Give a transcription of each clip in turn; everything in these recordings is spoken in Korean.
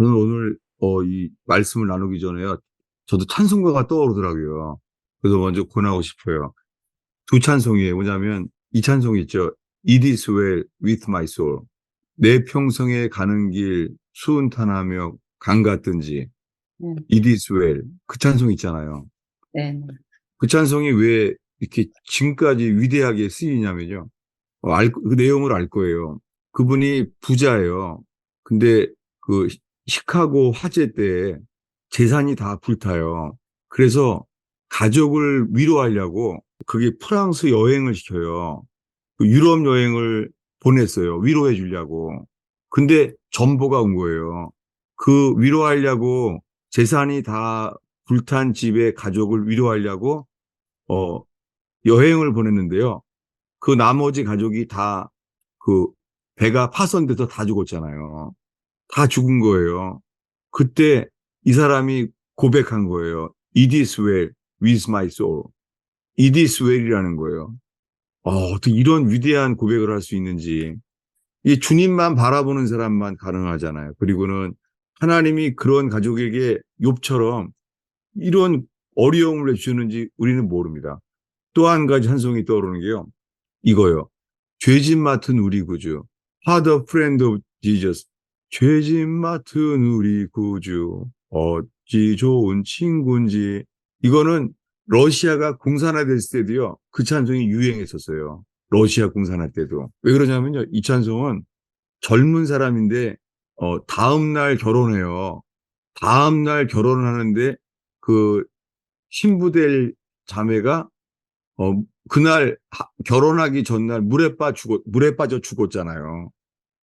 저는 오늘 이 말씀을 나누기 전에요. 저도 찬송가가 떠오르더라고요. 그래서 먼저 권하고 싶어요. 두 찬송이에요. 뭐냐면 이 찬송 있죠. It is well with my soul. 내 평생에 가는 길 수은탄하며 강 같든지 네, It is well. 그 찬송 있잖아요. 네, 그 찬송이 왜 이렇게 지금까지 위대하게 쓰이냐면요. 그 내용을 알 거예요. 그분이 부자예요. 근데 그 시카고 화재 때 재산이 다 불타요. 그래서 가족을 위로하려고 그게 프랑스 여행을 시켜요. 그 유럽 여행을 보냈어요. 위로해 주려고. 근데 전보가 온 거예요. 그 위로하려고 재산이 다 불탄 집에 가족을 위로하려고 어, 여행을 보냈는데요. 그 나머지 가족이 다 그 배가 파손돼서 다 죽었잖아요. 다 죽은 거예요. 그때 이 사람이 고백한 거예요. It is well with my soul. It is well이라는 거예요. 어떻게 이런 위대한 고백을 할 수 있는지. 이 주님만 바라보는 사람만 가능하잖아요. 그리고는 하나님이 그런 가족에게 욥처럼 이런 어려움을 내주는지 우리는 모릅니다. 또 한 가지 찬송이 떠오르는 게요. 이거요. 죄짐 맡은 우리 구주. Father friend of Jesus. 죄짐 맡은 우리 구주. 어찌 좋은 친구인지. 이거는 러시아가 공산화됐을 때도요. 그 찬송이 유행했었어요. 러시아 공산화 때도. 왜 그러냐면요. 이 찬송은 젊은 사람인데 다음 날 결혼해요. 다음 날 결혼을 하는데 그 신부될 자매가 그날 결혼하기 전날 물에 빠져 죽었잖아요.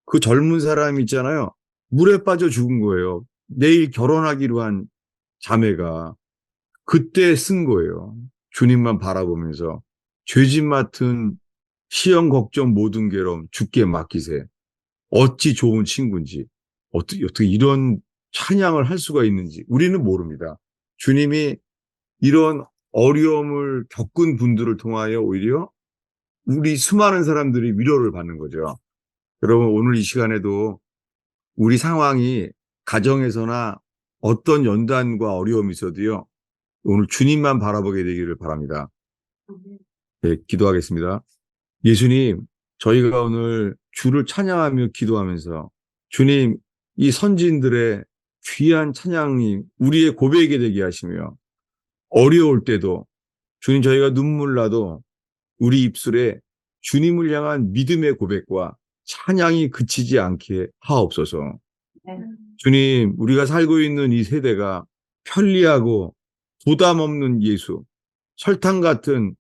그 젊은 사람 있잖아요. 물에 빠져 죽은 거예요. 내일 결혼하기로 한 자매가 그때 쓴 거예요. 주님만 바라보면서 죄짐 맡은 시험 걱정 모든 괴로움 주께 맡기세. 어찌 좋은 친구인지 어떻게 이런 찬양을 할 수가 있는지 우리는 모릅니다. 주님이 이런 어려움을 겪은 분들을 통하여 오히려 우리 수많은 사람들이 위로를 받는 거죠. 여러분, 오늘 이 시간에도 우리 상황이 가정에서나 어떤 연단과 어려움이 있어도요, 오늘 주님만 바라보게 되기를 바랍니다. 네, 기도하겠습니다. 예수님, 저희가 오늘 주를 찬양하며 기도하면서 주님, 이 선진들의 귀한 찬양이 우리의 고백이 되게 하시며 어려울 때도 주님 저희가 눈물 나도 우리 입술에 주님을 향한 믿음의 고백과 찬양이 그치지 않게 하옵소서. 네, 주님, 우리가 살고 있는 이 세대가 편리하고 부담 없는 예수, 설탕 같은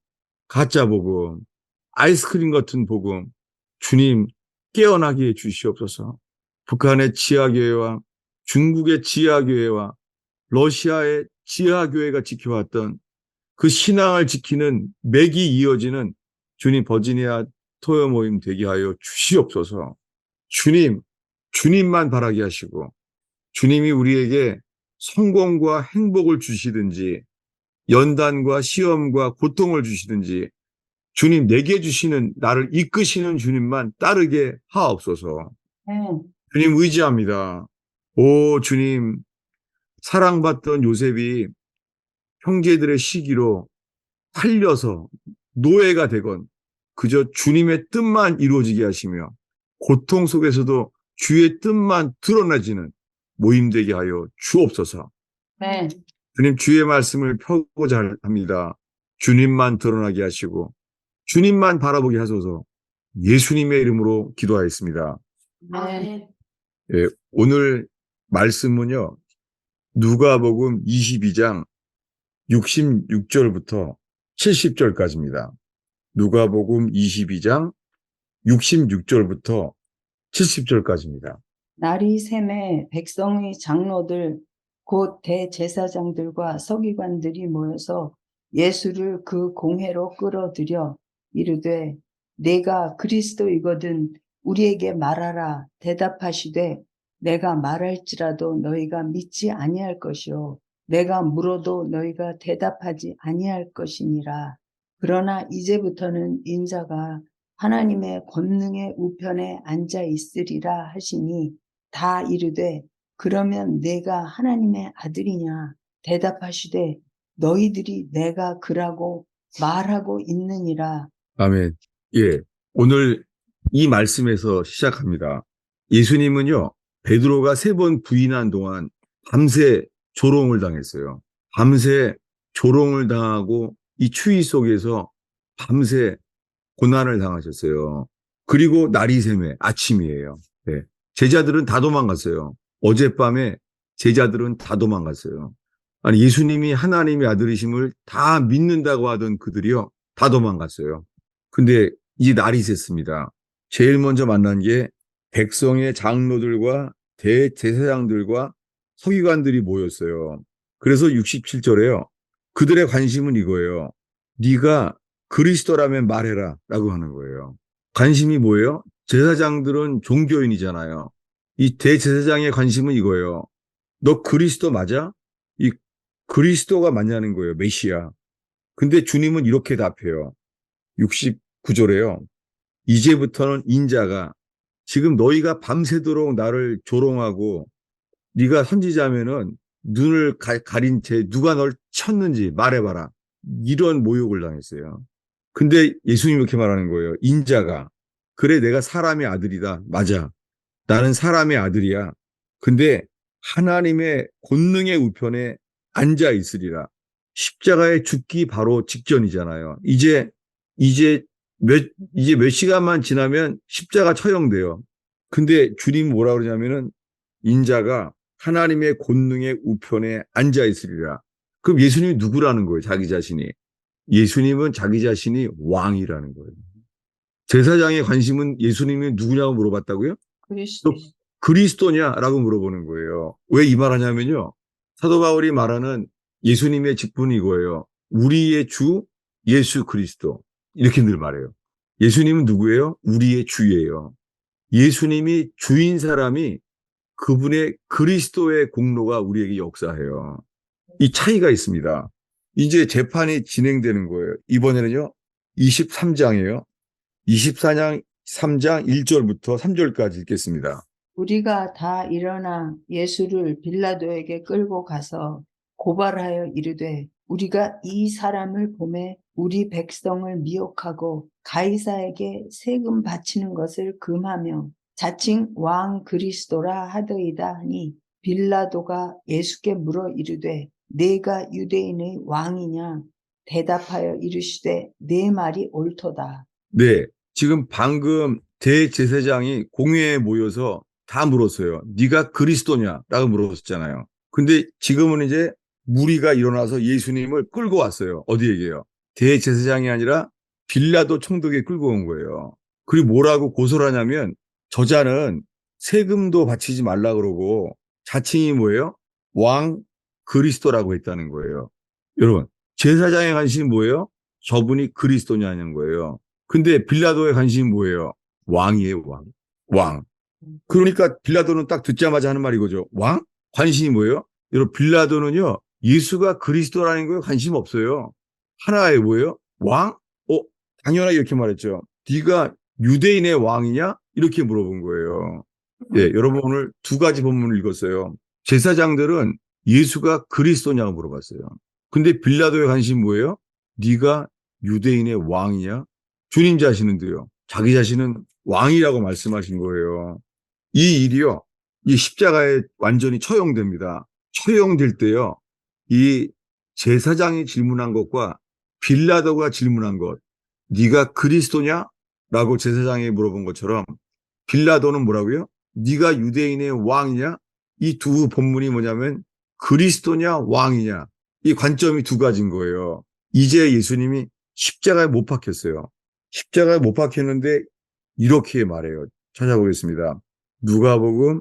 가짜 복음, 아이스크림 같은 복음, 주님 깨어나게 해 주시옵소서. 북한의 지하교회와 중국의 지하교회와 러시아의 지하교회가 지켜왔던 그 신앙을 지키는 맥이 이어지는 주님 버지니아 토요 모임 되게 하여 주시옵소서. 주님, 주님만 바라게 하시고 주님이 우리에게 성공과 행복을 주시든지 연단과 시험과 고통을 주시든지 주님 내게 주시는 나를 이끄시는 주님만 따르게 하옵소서. 네, 주님 의지합니다. 오 주님 사랑받던 요셉이 형제들의 시기로 팔려서 노예가 되건 그저 주님의 뜻만 이루어지게 하시며 고통 속에서도 주의 뜻만 드러나지는 모임 되게 하여 주옵소서. 네, 주님 주의 말씀을 펴고자 합니다. 주님만 드러나게 하시고 주님만 바라보게 하소서. 예수님의 이름으로 기도하였습니다. 네. 예, 오늘 말씀은요. 누가복음 22장 66절부터 70절까지입니다. 누가복음 22장 66절부터 70절까지입니다. 날이 샘에 백성의 장로들 곧 대제사장들과 서기관들이 모여서 예수를 그 공회로 끌어들여 이르되 내가 그리스도이거든 우리에게 말하라 대답하시되 내가 말할지라도 너희가 믿지 아니할 것이요 내가 물어도 너희가 대답하지 아니할 것이니라. 그러나 이제부터는 인자가 하나님의 권능의 우편에 앉아 있으리라 하시니 다 이르되 그러면 내가 하나님의 아들이냐? 대답하시되 너희들이 내가 그라고 말하고 있느니라. 아멘. 예. 오늘 이 말씀에서 시작합니다. 예수님은요, 베드로가 3번 부인한 동안 밤새 조롱을 당했어요. 밤새 조롱을 당하고 이 추위 속에서 밤새 고난을 당하셨어요. 그리고 날이 새매 아침이에요. 네. 제자들은 다 도망갔어요. 어젯밤에 제자들은 다 도망갔어요. 아니, 예수님이 하나님의 아들이심을 다 믿는다고 하던 그들이요, 다 도망갔어요. 근데 이 날이 샜습니다. 제일 먼저 만난 게 백성의 장로들과 대제사장들과 서기관들이 모였어요. 그래서 67절에요. 그들의 관심은 이거예요. 네가 그리스도라면 말해라 라고 하는 거예요. 관심이 뭐예요? 제사장들은 종교인이잖아요. 이 대제사장의 관심은 이거예요. 너 그리스도 맞아? 이 그리스도가 맞냐는 거예요. 메시아. 근데 주님은 이렇게 답해요. 69절에요. 이제부터는 인자가 지금 너희가 밤새도록 나를 조롱하고 네가 선지자면은 눈을 가린 채 누가 널 쳤는지 말해봐라. 이런 모욕을 당했어요. 근데 예수님이 이렇게 말하는 거예요. 인자가. 그래, 내가 사람의 아들이다. 맞아. 나는 사람의 아들이야. 근데 하나님의 권능의 우편에 앉아 있으리라. 십자가에 죽기 바로 직전이잖아요. 이제 이제 몇 시간만 지나면 십자가 처형돼요. 근데 주님 뭐라 그러냐면은 인자가 하나님의 권능의 우편에 앉아 있으리라. 그럼 예수님이 누구라는 거예요? 자기 자신이. 예수님은 자기 자신이 왕이라는 거예요. 제사장의 관심은 예수님이 누구냐고 물어봤다고요? 그리스도. 또 그리스도냐라고 물어보는 거예요. 왜 이 말하냐면요. 사도 바울이 말하는 예수님의 직분이 이거예요. 우리의 주 예수 그리스도. 이렇게 늘 말해요. 예수님은 누구예요? 우리의 주예요. 예수님이 주인 사람이 그분의 그리스도의 공로가 우리에게 역사해요. 이 차이가 있습니다. 이제 재판이 진행되는 거예요. 이번에는요. 23장이에요. 24장 3장 1절부터 3절까지 읽겠습니다. 우리가 다 일어나 예수를 빌라도에게 끌고 가서 고발하여 이르되 우리가 이 사람을 보매 우리 백성을 미혹하고 가이사에게 세금 바치는 것을 금하며 자칭 왕 그리스도라 하더이다 하니 빌라도가 예수께 물어 이르되 내가 유대인의 왕이냐 대답하여 이르시되 내 말이 옳도다. 네. 지금 방금 대제사장이 공회에 모여서 다 물었어요. 네가 그리스도냐? 라고 물었었잖아요. 근데 지금은 이제 무리가 일어나서 예수님을 끌고 왔어요. 어디에게요? 대제사장이 아니라 빌라도 총독에 끌고 온 거예요. 그리고 뭐라고 고소를 하냐면 저자는 세금도 바치지 말라 그러고 자칭이 뭐예요? 왕 그리스도라고 했다는 거예요. 여러분, 제사장의 관심이 뭐예요? 저분이 그리스도냐는 거예요. 근데 빌라도의 관심이 뭐예요? 왕이에요, 왕. 왕. 그러니까 빌라도는 딱 듣자마자 하는 말이 이거죠. 왕? 관심이 뭐예요? 여러분, 빌라도는요, 예수가 그리스도라는 거에 관심 없어요. 하나에 뭐예요? 왕? 당연하게 이렇게 말했죠. 네가 유대인의 왕이냐? 이렇게 물어본 거예요. 예, 여러분 오늘 두 가지 본문을 읽었어요. 제사장들은 예수가 그리스도냐고 물어봤어요. 근데 빌라도의 관심이 뭐예요? 네가 유대인의 왕이냐? 주님 자신은요, 자기 자신은 왕이라고 말씀하신 거예요. 이 일이요, 이 십자가에 완전히 처형됩니다. 처형될 때요, 이 제사장이 질문한 것과 빌라도가 질문한 것, 네가 그리스도냐? 라고 제사장이 물어본 것처럼 빌라도는 뭐라고요? 네가 유대인의 왕이냐? 이 두 본문이 뭐냐면 그리스도냐 왕이냐? 이 관점이 두 가지인 거예요. 이제 예수님이 십자가에 못 박혔어요. 십자가에 못 박혔는데 이렇게 말해요. 찾아보겠습니다. 누가복음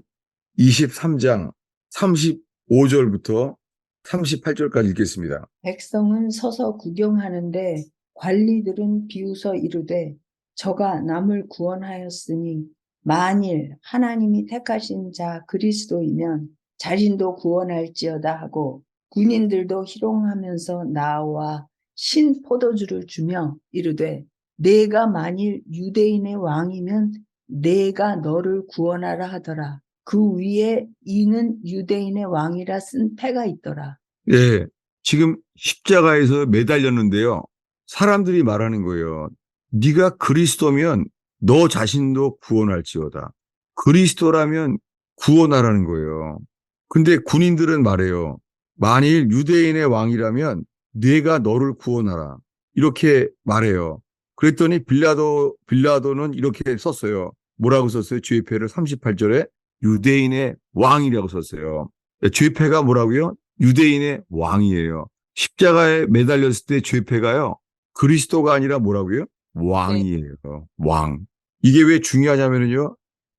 23장 35절부터 38절까지 읽겠습니다. 백성은 서서 구경하는데 관리들은 비웃어 이르되 저가 남을 구원하였으니 만일 하나님이 택하신 자 그리스도이면 자신도 구원할지어다 하고 군인들도 희롱하면서 나와 신 포도주를 주며 이르되 내가 만일 유대인의 왕이면 내가 너를 구원하라 하더라. 그 위에 이는 유대인의 왕이라 쓴 패가 있더라. 예, 지금 십자가에서 매달렸는데요. 사람들이 말하는 거예요. 네가 그리스도면 너 자신도 구원할지어다. 그리스도라면 구원하라는 거예요. 근데 군인들은 말해요. 만일 유대인의 왕이라면 네가 너를 구원하라. 이렇게 말해요. 그랬더니 빌라도는 이렇게 썼어요. 뭐라고 썼어요? 주의패를 38절에 유대인의 왕이라고 썼어요. 주의패가 뭐라고요? 유대인의 왕이에요. 십자가에 매달렸을 때 죄패가요. 그리스도가 아니라 뭐라고요? 네. 왕이에요. 왕. 이게 왜 중요하냐면요.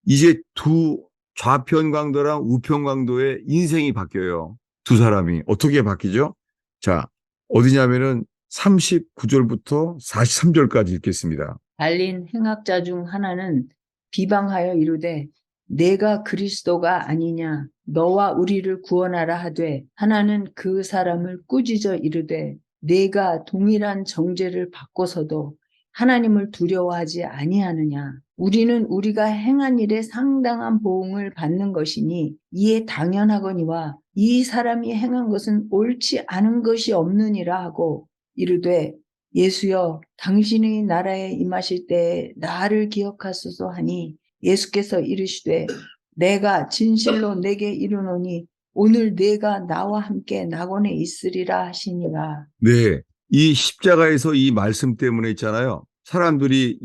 이제 두 좌편 강도랑 우편 강도의 인생이 바뀌어요. 두 사람이. 어떻게 바뀌죠? 자, 어디냐면은 39절부터 43절까지 읽겠습니다. 달린 행악자 중 하나는 비방하여 이르되 내가 그리스도가 아니냐 너와 우리를 구원하라 하되 하나는 그 사람을 꾸짖어 이르되 내가 동일한 정죄를 받고서도 하나님을 두려워하지 아니하느냐 우리는 우리가 행한 일에 상당한 보응을 받는 것이니 이에 당연하거니와 이 사람이 행한 것은 옳지 않은 것이 없느니라 하고 이르되 예수여 당신의 나라에 임하실 때에 나를 기억하소서 하니 예수께서 이르시되 내가 진실로 내게 이르노니 오늘 내가 나와 함께 낙원에 있으리라 하시니라. 네. 이 십자가에서 이 말씀 때문에 있잖아요. 사람들이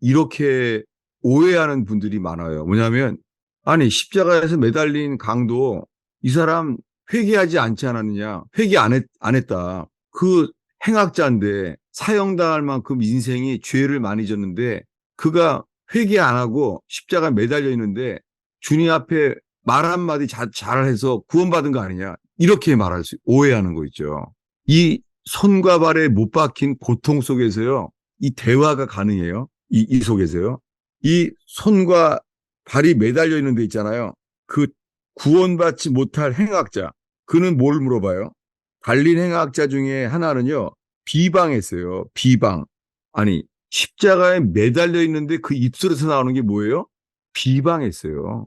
이렇게 오해하는 분들이 많아요. 뭐냐면, 아니, 십자가에서 매달린 강도 이 사람 회개하지 않지 않았느냐? 회개 안 했다. 그 행악자인데 사형당할 만큼 인생이 죄를 많이 졌는데 그가 회개 안 하고 십자가 매달려 있는데 주님 앞에 말 한마디 잘해서 구원받은 거 아니냐? 이렇게 오해하는 거 있죠. 이 손과 발에 못 박힌 고통 속에서요, 이 대화가 가능해요. 이 속에서요. 이 손과 발이 매달려 있는 데 있잖아요. 그 구원받지 못할 행악자. 그는 뭘 물어봐요? 달린 행악자 중에 하나는요, 비방했어요. 비방. 아니, 십자가에 매달려 있는데 그 입술에서 나오는 게 뭐예요? 비방했어요.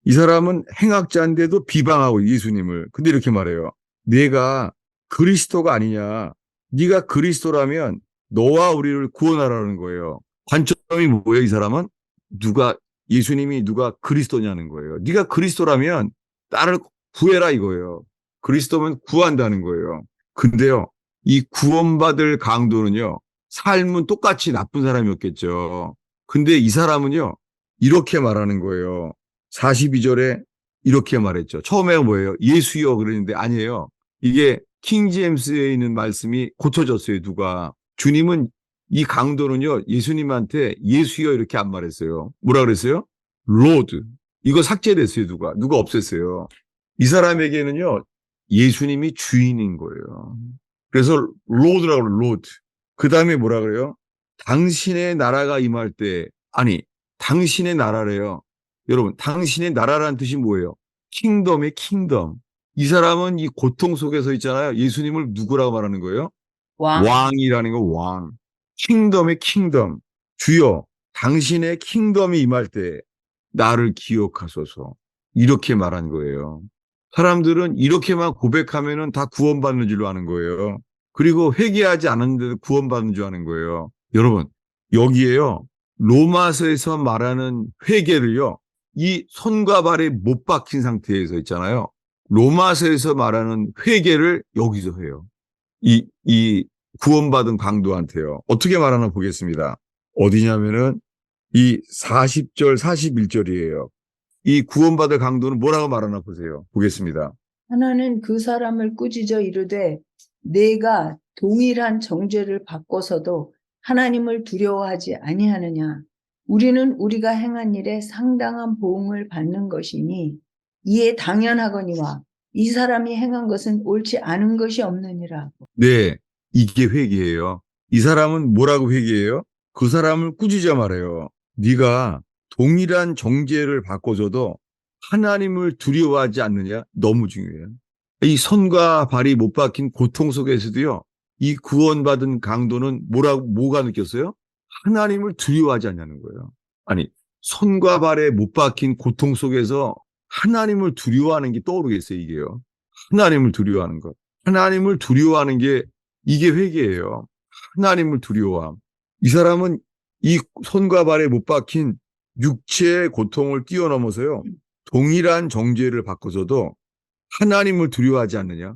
이 사람은 행악자인데도 비방하고 예수님을. 근데 이렇게 말해요. 내가 그리스도가 아니냐. 네가 그리스도라면 너와 우리를 구원하라는 거예요. 관점이 뭐예요, 이 사람은? 예수님이 누가 그리스도냐는 거예요. 네가 그리스도라면 나를 구해라 이거예요. 그리스도면 구한다는 거예요. 근데요, 이 구원받을 강도는요, 삶은 똑같이 나쁜 사람이었겠죠. 근데 이 사람은요, 이렇게 말하는 거예요. 42절에 이렇게 말했죠. 처음에 뭐예요? 예수여 그러는데 아니에요. 이게 킹제임스에 있는 말씀이 고쳐졌어요, 누가. 주님은 이 강도는요, 예수님한테 예수여 이렇게 안 말했어요. 뭐라 그랬어요? 로드. 이거 삭제됐어요, 누가 없앴어요. 이 사람에게는요, 예수님이 주인인 거예요. 그래서 로드라고 그래요, 로드. 그 다음에 뭐라 그래요? 당신의 나라가 임할 때, 아니, 당신의 나라래요. 여러분, 당신의 나라라는 뜻이 뭐예요? 킹덤의 킹덤. 이 사람은 이 고통 속에서 있잖아요. 예수님을 누구라고 말하는 거예요? 왕. 왕이라는 거, 왕. 킹덤의 킹덤. 주여, 당신의 킹덤이 임할 때 나를 기억하소서. 이렇게 말한 거예요. 사람들은 이렇게만 고백하면은 다 구원받는 줄로 아는 거예요. 그리고 회개하지 않았는데도 구원받는 줄 아는 거예요. 여러분, 여기에요. 로마서에서 말하는 회개를요. 이 손과 발에 못 박힌 상태에서 있잖아요. 로마서에서 말하는 회개를 여기서 해요. 이 구원받은 강도한테요. 어떻게 말하나 보겠습니다. 어디냐면은 이 40절, 41절이에요. 이 구원받을 강도는 뭐라고 말하나 보세요. 보겠습니다. 하나는 그 사람을 꾸짖어 이르되 내가 동일한 정죄를 받고서도 하나님을 두려워하지 아니하느냐. 우리는 우리가 행한 일에 상당한 보응을 받는 것이니 이에 당연하거니와 이 사람이 행한 것은 옳지 않은 것이 없느니라. 네, 이게 회개예요. 이 사람은 뭐라고 회개해요? 그 사람을 꾸짖어 말해요. 네가 동일한 정죄를 받고서도 하나님을 두려워하지 않느냐? 너무 중요해요. 이 손과 발이 못 박힌 고통 속에서도요. 이 구원받은 강도는 뭐가 느꼈어요? 하나님을 두려워하지 않냐는 거예요. 아니, 손과 발에 못 박힌 고통 속에서 하나님을 두려워하는 게 떠오르겠어요, 이게요. 하나님을 두려워하는 것. 하나님을 두려워하는 게 이게 회개예요. 하나님을 두려워함. 이 사람은 이 손과 발에 못 박힌 육체의 고통을 뛰어넘어서요. 동일한 정죄를 받고서도 하나님을 두려워하지 않느냐?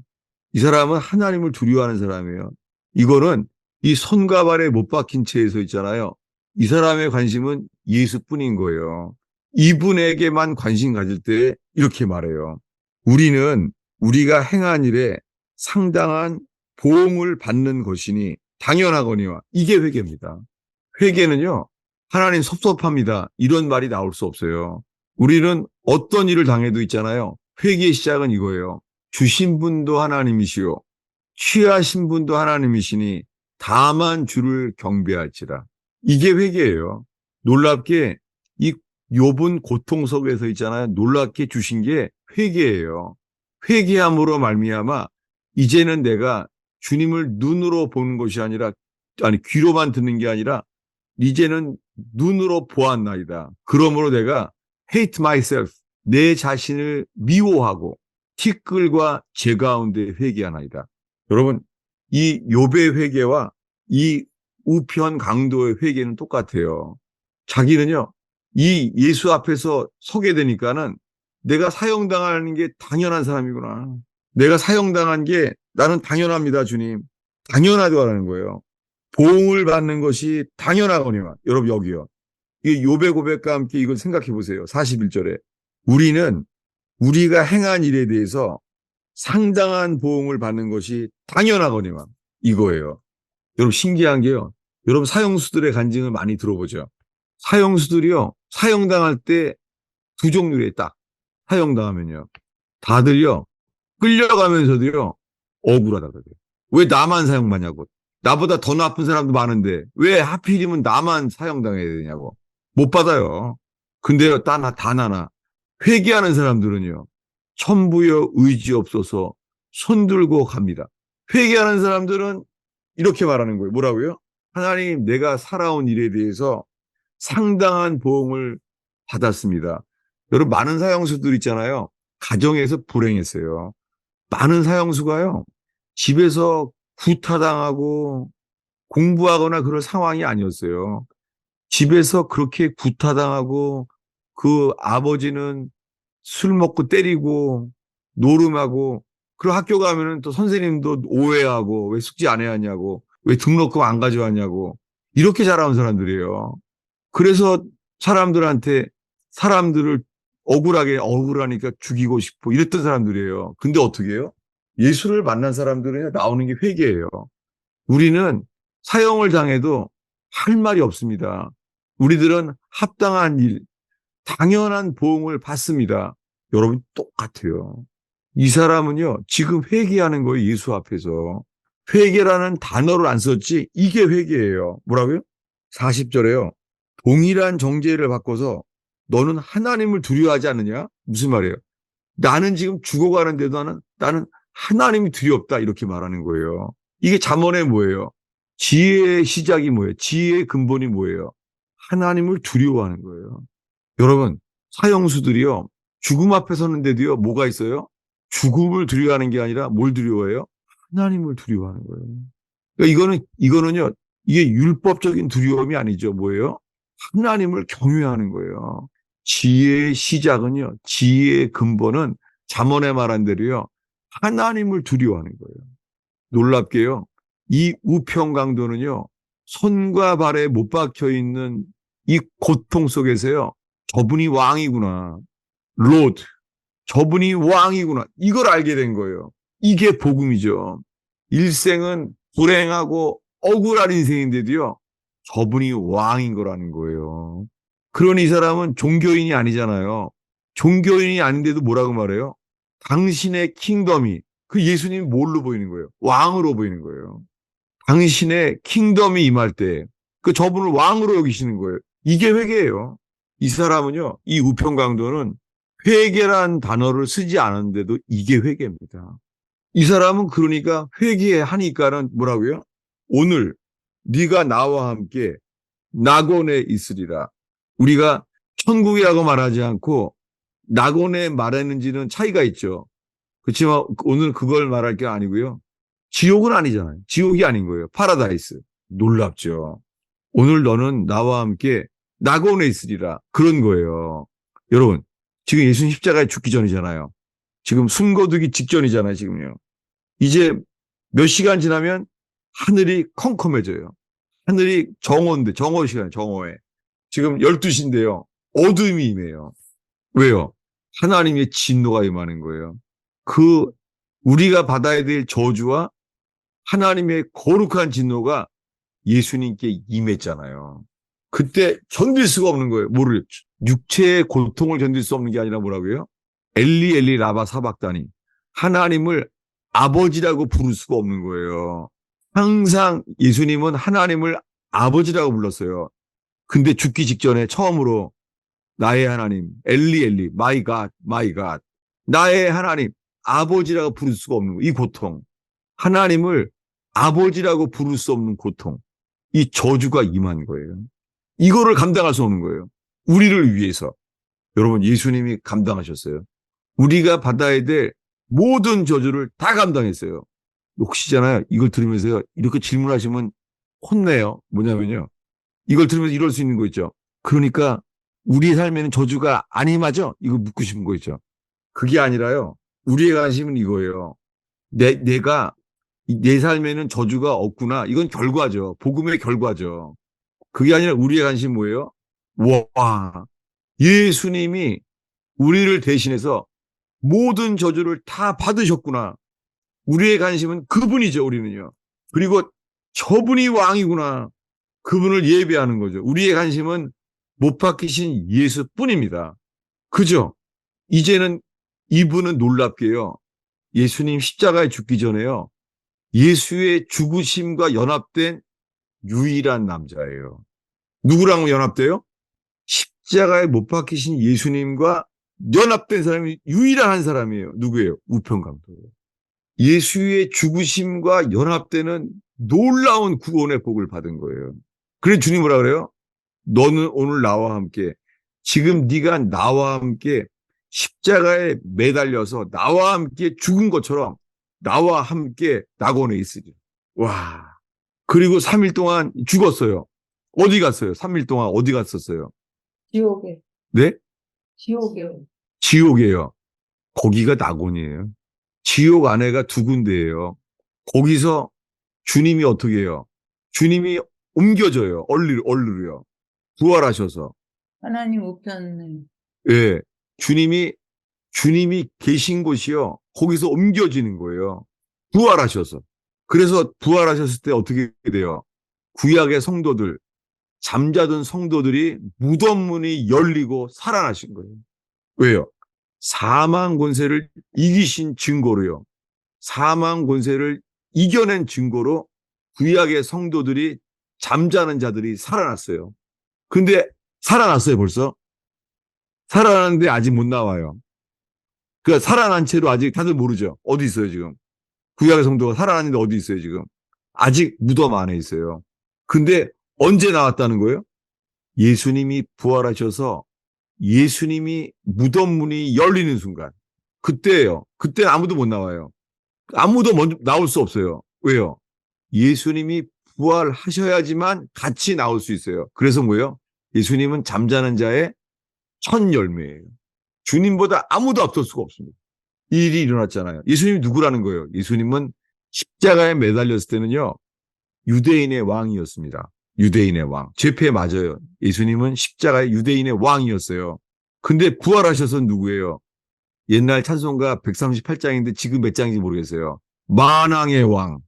이 사람은 하나님을 두려워하는 사람이에요. 이거는 이 손과 발에 못 박힌 채에서 있잖아요. 이 사람의 관심은 예수뿐인 거예요. 이분에게만 관심 가질 때 이렇게 말해요. 우리는 우리가 행한 일에 상당한 보응을 받는 것이니 당연하거니와 이게 회개입니다. 회개는요. 하나님 섭섭합니다. 이런 말이 나올 수 없어요. 우리는 어떤 일을 당해도 있잖아요. 회개의 시작은 이거예요. 주신 분도 하나님이시오. 취하신 분도 하나님이시니 다만 주를 경배할지라. 이게 회개예요. 놀랍게 이 욥은 고통 속에서 있잖아요. 놀랍게 주신 게 회개예요. 회개함으로 말미암아 이제는 내가 주님을 눈으로 보는 것이 아니라 귀로만 듣는 게 아니라 이제는 눈으로 보았나이다. 그러므로 내가 hate myself 내 자신을 미워하고 티끌과 제 가운데 회개하나이다. 여러분 이 욥의 회개와 이 우편 강도의 회개는 똑같아요. 자기는요 이 예수 앞에서 서게 되니까는 내가 사형당하는 게 당연한 사람이구나. 내가 사형당한 게 나는 당연합니다, 주님. 당연하다는 거예요. 보응을 받는 것이 당연하거니와. 여러분 여기요. 이 욥의 고백과 함께 이걸 생각해 보세요. 41절에. 우리는 우리가 행한 일에 대해서 상당한 보응을 받는 것이 당연하거니와. 이거예요. 여러분 신기한 게요. 여러분 사형수들의 간증을 많이 들어보죠. 사형수들이요. 사형당할 때 두 종류에 딱 사형당하면요. 다들요. 끌려가면서도요. 억울하다 그래요. 왜 나만 사형받냐고. 나보다 더 나쁜 사람도 많은데 왜 하필이면 나만 사형당해야 되냐고. 못 받아요. 근데요. 다 나나. 회개하는 사람들은요. 천부여 의지 없어서 손들고 갑니다. 회개하는 사람들은 이렇게 말하는 거예요. 뭐라고요? 하나님 내가 살아온 일에 대해서 상당한 보응을 받았습니다. 여러분 많은 사형수들 있잖아요. 가정에서 불행했어요. 많은 사형수가요. 집에서 구타당하고 공부하거나 그럴 상황이 아니었어요. 집에서 그렇게 구타당하고 그 아버지는 술 먹고 때리고 노름하고 그리고 학교 가면은 또 선생님도 오해하고 왜 숙제 안 해왔냐고 왜 등록금 안 가져왔냐고 이렇게 자라온 사람들이에요. 그래서 사람들을 억울하니까 죽이고 싶고 이랬던 사람들이에요. 근데 어떻게 해요? 예수를 만난 사람들은 나오는 게 회개예요. 우리는 사형을 당해도 할 말이 없습니다. 우리들은 합당한 일, 당연한 보응을 받습니다. 여러분 똑같아요. 이 사람은요, 지금 회개하는 거예요, 예수 앞에서. 회개라는 단어를 안 썼지, 이게 회개예요. 뭐라고요? 40절에요. 동일한 정죄를 바꿔서 너는 하나님을 두려워하지 않느냐? 무슨 말이에요? 나는 지금 죽어가는데도 나는 하나님이 두렵다. 이렇게 말하는 거예요. 이게 잠언의 뭐예요? 지혜의 시작이 뭐예요? 지혜의 근본이 뭐예요? 하나님을 두려워하는 거예요. 여러분, 사형수들이요. 죽음 앞에 서는데도요. 뭐가 있어요? 죽음을 두려워하는 게 아니라 뭘 두려워해요? 하나님을 두려워하는 거예요. 그러니까 이거는요. 이게 율법적인 두려움이 아니죠. 뭐예요? 하나님을 경외하는 거예요. 지혜의 시작은요. 지혜의 근본은 잠언에 말한 대로요. 하나님을 두려워하는 거예요. 놀랍게요. 이 우평강도는요. 손과 발에 못 박혀 있는 이 고통 속에서요. 저분이 왕이구나. 로드. 저분이 왕이구나. 이걸 알게 된 거예요. 이게 복음이죠. 일생은 불행하고 억울한 인생인데도요. 저분이 왕인 거라는 거예요. 그러니 이 사람은 종교인이 아니잖아요. 종교인이 아닌데도 뭐라고 말해요? 당신의 킹덤이 그 예수님이 뭘로 보이는 거예요? 왕으로 보이는 거예요. 당신의 킹덤이 임할 때 그 저분을 왕으로 여기시는 거예요. 이게 회개예요. 이 사람은요. 이 우평강도는 회개란 단어를 쓰지 않았는데도 이게 회개입니다. 이 사람은 그러니까 회개하니까는 뭐라고요? 오늘 네가 나와 함께 낙원에 있으리라. 우리가 천국이라고 말하지 않고 낙원에 말했는지는 차이가 있죠. 그렇지만 오늘 그걸 말할 게 아니고요. 지옥은 아니잖아요. 지옥이 아닌 거예요. 파라다이스. 놀랍죠. 오늘 너는 나와 함께 낙원에 있으리라. 그런 거예요. 여러분, 지금 예수님 십자가에 죽기 전이잖아요. 지금 숨거두기 직전이잖아요, 지금요. 이제 몇 시간 지나면 하늘이 컴컴해져요. 하늘이 정오 시간, 정오에. 지금 12시인데요. 어둠이 임해요. 왜요? 하나님의 진노가 임하는 거예요. 그, 우리가 받아야 될 저주와 하나님의 거룩한 진노가 예수님께 임했잖아요. 그때 견딜 수가 없는 거예요. 뭐를, 육체의 고통을 견딜 수 없는 게 아니라 뭐라고요? 엘리 엘리 라바 사박다니. 하나님을 아버지라고 부를 수가 없는 거예요. 항상 예수님은 하나님을 아버지라고 불렀어요. 근데 죽기 직전에 처음으로 나의 하나님, 엘리 엘리, 마이 갓, 마이 갓. 나의 하나님, 아버지라고 부를 수가 없는 거예요. 이 고통. 하나님을 아버지라고 부를 수 없는 고통. 이 저주가 임한 거예요. 이거를 감당할 수 없는 거예요. 우리를 위해서. 여러분, 예수님이 감당하셨어요. 우리가 받아야 될 모든 저주를 다 감당했어요. 혹시잖아요. 이걸 들으면서요. 이렇게 질문하시면 혼내요. 뭐냐면요. 이걸 들으면서 이럴 수 있는 거 있죠. 그러니까 우리의 삶에는 저주가 안 임하죠? 이거 묻고 싶은 거 있죠. 그게 아니라요. 우리의 관심은 이거예요. 내가 내 삶에는 저주가 없구나. 이건 결과죠. 복음의 결과죠. 그게 아니라 우리의 관심은 뭐예요? 와, 예수님이 우리를 대신해서 모든 저주를 다 받으셨구나. 우리의 관심은 그분이죠, 우리는요. 그리고 저분이 왕이구나. 그분을 예배하는 거죠. 우리의 관심은 못 박히신 예수뿐입니다. 그죠? 이제는 이분은 놀랍게요. 예수님 십자가에 죽기 전에요. 예수의 죽으심과 연합된 유일한 남자예요. 누구랑 연합돼요? 십자가에 못 박히신 예수님과 연합된 사람이 유일한 한 사람이에요. 누구예요? 우편강도예요. 예수의 죽으심과 연합되는 놀라운 구원의 복을 받은 거예요. 그래서 주님 뭐라 그래요? 너는 오늘 나와 함께, 지금 네가 나와 함께 십자가에 매달려서 나와 함께 죽은 것처럼 나와 함께 낙원에 있으리. 와. 그리고 3일 동안 죽었어요. 어디 갔어요? 3일 동안 어디 갔었어요? 지옥에, 네? 지옥에. 지옥이에요. 거기가 낙원이에요. 지옥 안에가 두 군데예요. 거기서 주님이 어떻게 해요? 주님이 옮겨져요. 얼르요. 부활하셔서. 하나님 우편에. 예. 주님이 계신 곳이요. 거기서 옮겨지는 거예요. 부활하셔서. 그래서 부활하셨을 때 어떻게 돼요? 구약의 성도들, 잠자던 성도들이 무덤 문이 열리고 살아나신 거예요. 왜요? 사망 권세를 이기신 증거로요. 사망 권세를 이겨낸 증거로 구약의 성도들이 잠자는 자들이 살아났어요. 근데 살아났어요, 벌써? 살아났는데 아직 못 나와요. 그러니까 살아난 채로 아직 다들 모르죠. 어디 있어요, 지금? 구약의 성도가 살아났는데 어디 있어요, 지금? 아직 무덤 안에 있어요. 근데 언제 나왔다는 거예요? 예수님이 부활하셔서 예수님이 무덤 문이 열리는 순간. 그때예요. 그때 아무도 못 나와요. 아무도 먼저 나올 수 없어요. 왜요? 예수님이 부활하셔야지만 같이 나올 수 있어요. 그래서 뭐예요? 예수님은 잠자는 자의 첫 열매예요. 주님보다 아무도 앞설 수가 없습니다. 이 일이 일어났잖아요. 예수님이 누구라는 거예요? 예수님은 십자가에 매달렸을 때는요. 유대인의 왕이었습니다. 유대인의 왕. 죄패 맞아요. 예수님은 십자가의 유대인의 왕이었어요. 근데 부활하셔서 누구예요? 옛날 찬송가 138장인데 지금 몇 장인지 모르겠어요. 만왕의 왕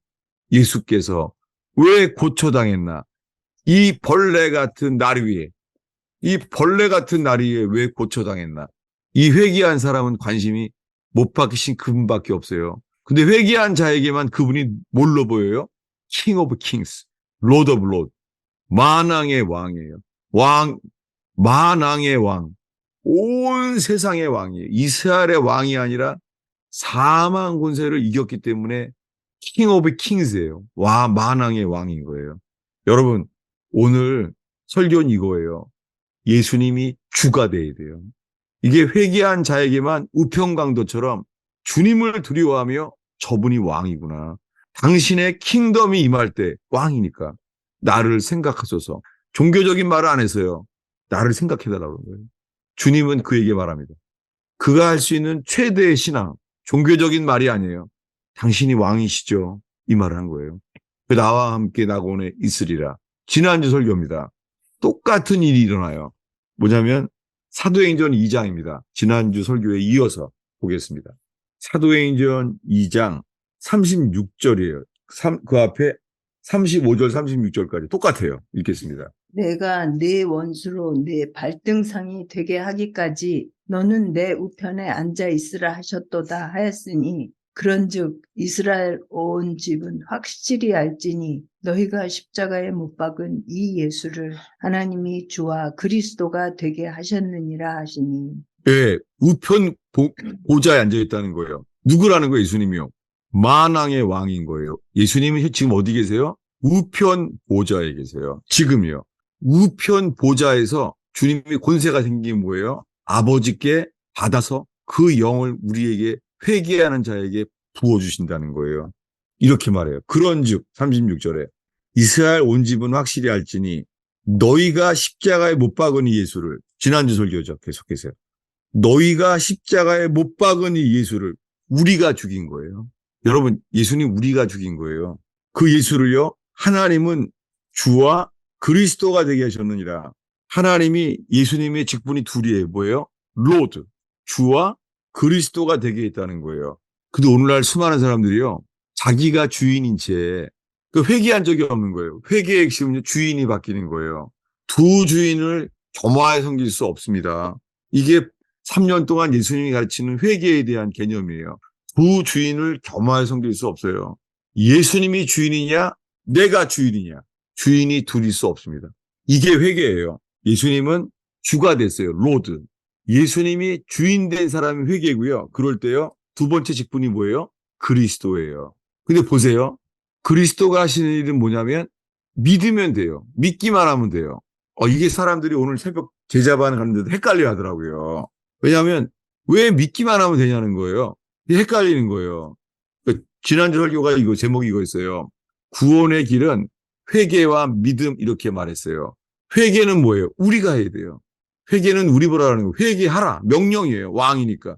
예수께서 왜 고초당했나? 이 벌레 같은 날 위에, 이 벌레 같은 날 위에 왜 고초당했나? 이 회개한 사람은 관심이 못 박히신 그분밖에 없어요. 근데 회개한 자에게만 그분이 뭘로 보여요? King of Kings, Lord of Lords, 만왕의 왕이에요. 만왕의 왕, 온 세상의 왕이에요. 이스라엘의 왕이 아니라 사망 권세를 이겼기 때문에 King of Kings예요. 만왕의 왕인 거예요. 여러분, 오늘 설교는 이거예요. 예수님이 주가 돼야 돼요. 이게 회개한 자에게만 우평강도처럼 주님을 두려워하며 저분이 왕이구나. 당신의 킹덤이 임할 때 왕이니까 나를 생각하소서. 종교적인 말을 안 했어요. 나를 생각해달라고 그런 거예요. 주님은 그에게 말합니다. 그가 할 수 있는 최대의 신앙, 종교적인 말이 아니에요. 당신이 왕이시죠. 이 말을 한 거예요. 그 나와 함께 낙원에 있으리라. 지난주 설교입니다. 똑같은 일이 일어나요. 뭐냐면 사도행전 2장입니다. 지난주 설교에 이어서 보겠습니다. 사도행전 2장 36절이에요. 그 앞에 35절, 36절까지 똑같아요. 읽겠습니다. 내가 네 원수로 네 발등상이 되게 하기까지 너는 내 우편에 앉아 있으라 하셨도다 하였으니 그런즉 이스라엘 온 집은 확실히 알지니 너희가 십자가에 못 박은 이 예수를 하나님이 주와 그리스도가 되게 하셨느니라 하시니. 예, 우편 보좌에 앉아 있다는 거예요. 누구라는 거예요, 예수님이요? 만왕의 왕인 거예요. 예수님은 지금 어디 계세요? 우편 보좌에 계세요. 지금이요. 우편 보좌에서 주님이 권세가 생긴 거예요. 아버지께 받아서 그 영을 우리에게 회개하는 자에게 부어주신다는 거예요. 이렇게 말해요. 그런즉 36절에 이스라엘 온 집은 확실히 알지니 너희가 십자가에 못 박은 이 예수를, 지난주 설교죠. 계속해서요. 너희가 십자가에 못 박은 이 예수를 우리가 죽인 거예요. 여러분, 예수님 우리가 죽인 거예요. 그 예수를요, 하나님은 주와 그리스도가 되게 하셨느니라. 하나님이 예수님의 직분이 둘이에요. 뭐예요? 로드, 주와 그리스도가 되게 했다는 거예요. 근데 오늘날 수많은 사람들이요, 자기가 주인인 채 그 회개한 적이 없는 거예요. 회개의 핵심은 주인이 바뀌는 거예요. 두 주인을 겸하여 섬길 수 없습니다. 이게 3년 동안 예수님이 가르치는 회개에 대한 개념이에요. 두 주인을 겸하여 섬길 수 없어요. 예수님이 주인이냐, 내가 주인이냐. 주인이 둘일 수 없습니다. 이게 회개예요. 예수님은 주가 됐어요. 로드. 예수님이 주인 된 사람이 회개고요. 그럴 때요. 두 번째 직분이 뭐예요? 그리스도예요. 근데 보세요. 그리스도가 하시는 일은 뭐냐면 믿으면 돼요. 믿기만 하면 돼요. 이게 사람들이 오늘 새벽 제자반 가는데도 헷갈려 하더라고요. 왜냐하면 왜 믿기만 하면 되냐는 거예요. 헷갈리는 거예요. 지난주 설교가 이거 제목이 이거였어요. 구원의 길은 회개와 믿음 이렇게 말했어요. 회개는 뭐예요? 우리가 해야 돼요. 회개는 우리 보라는 거. 회개하라. 명령이에요. 왕이니까.